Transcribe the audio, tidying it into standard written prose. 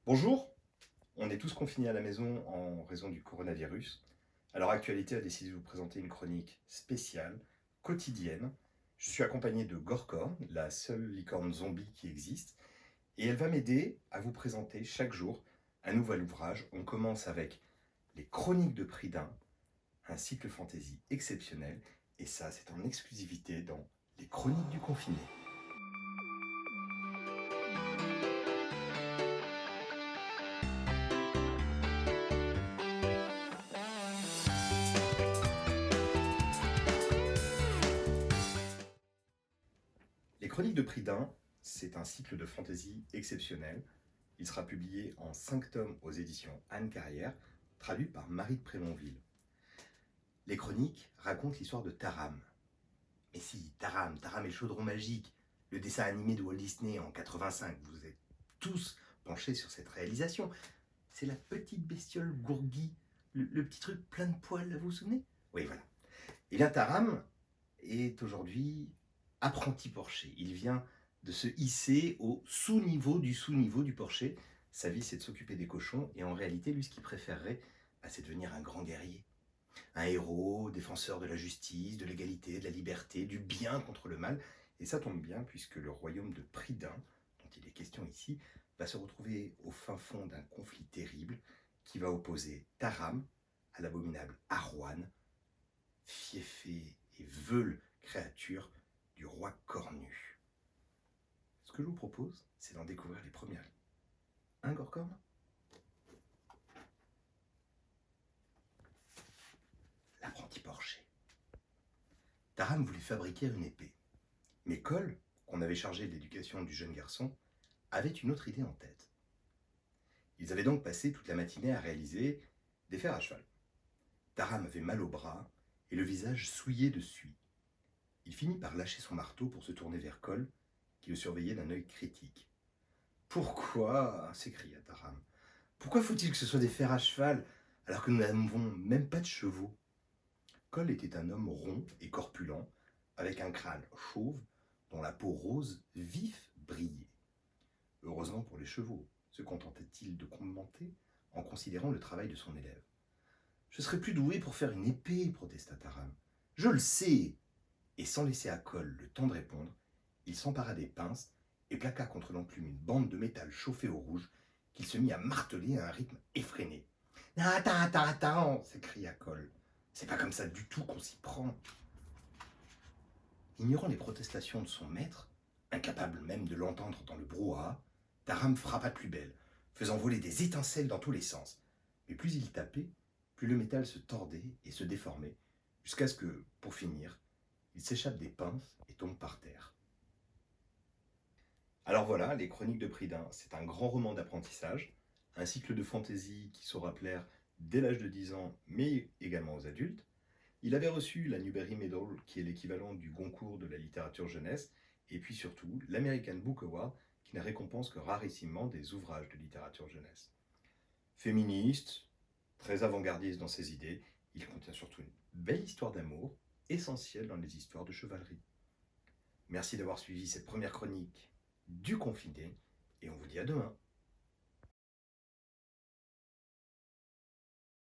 Bonjour, on est tous confinés à la maison en raison du coronavirus. Alors Actualité a décidé de vous présenter une chronique spéciale, quotidienne. Je suis accompagné de Gorkorn, la seule licorne zombie qui existe, et elle va m'aider à vous présenter chaque jour un nouvel ouvrage. On commence avec Les Chroniques de Pridin, un cycle fantasy exceptionnel, et ça c'est en exclusivité dans Les Chroniques du Confiné. Les Chroniques de Pridin, c'est un cycle de fantasy exceptionnel. Il sera publié en 5 tomes aux éditions Anne Carrière, traduit par Marie de Prémonville. Les chroniques racontent l'histoire de Taram. Mais si, Taram et le chaudron magique, le dessin animé de Walt Disney en 85, vous êtes tous penchés sur cette réalisation. C'est la petite bestiole Gourgui, le petit truc plein de poils, vous vous souvenez? Oui, voilà. Et bien Taram est aujourd'hui apprenti porcher. Il vient de se hisser au sous-niveau du porcher. Sa vie, c'est de s'occuper des cochons. Et en réalité, lui, ce qu'il préférerait, c'est devenir un grand guerrier. Un héros, défenseur de la justice, de l'égalité, de la liberté, du bien contre le mal. Et ça tombe bien, puisque le royaume de Pridin, dont il est question ici, va se retrouver au fin fond d'un conflit terrible qui va opposer Taram à l'abominable Arwan, fiefé et veule créature du roi cornu. Ce que je vous propose, c'est d'en découvrir les premières lignes. Un Gorkorn? L'apprenti porcher. Taram voulait fabriquer une épée. Mais Cole, qu'on avait chargé de l'éducation du jeune garçon, avait une autre idée en tête. Ils avaient donc passé toute la matinée à réaliser des fers à cheval. Taram avait mal au bras et le visage souillé de suie. Il finit par lâcher son marteau pour se tourner vers Cole, qui le surveillait d'un œil critique. « Pourquoi » s'écria Taram. « Pourquoi faut-il que ce soit des fers à cheval, alors que nous n'avons même pas de chevaux ?» Cole était un homme rond et corpulent, avec un crâne chauve, dont la peau rose vif brillait. Heureusement pour les chevaux, se contentait-il de commenter en considérant le travail de son élève. « Je serais plus doué pour faire une épée, » protesta Taram. « Je le sais !» Et sans laisser à Cole le temps de répondre, il s'empara des pinces et plaqua contre l'enclume une bande de métal chauffée au rouge qu'il se mit à marteler à un rythme effréné. « Attends » s'écria Cole. « C'est pas comme ça du tout qu'on s'y prend. » Ignorant les protestations de son maître, incapable même de l'entendre dans le brouhaha, Taram frappa de plus belle, faisant voler des étincelles dans tous les sens. Mais plus il tapait, plus le métal se tordait et se déformait, jusqu'à ce que, pour finir, il s'échappe des pinces et tombe par terre. Alors voilà, Les Chroniques de Pridin, c'est un grand roman d'apprentissage, un cycle de fantaisie qui saura plaire dès l'âge de 10 ans, mais également aux adultes. Il avait reçu la Newbery Medal, qui est l'équivalent du Goncourt de la littérature jeunesse, et puis surtout l'American Book Award, qui ne récompense que rarissimement des ouvrages de littérature jeunesse. Féministe, très avant-gardiste dans ses idées, il contient surtout une belle histoire d'amour, essentielle dans les histoires de chevalerie. Merci d'avoir suivi cette première chronique du confiné, et on vous dit à demain.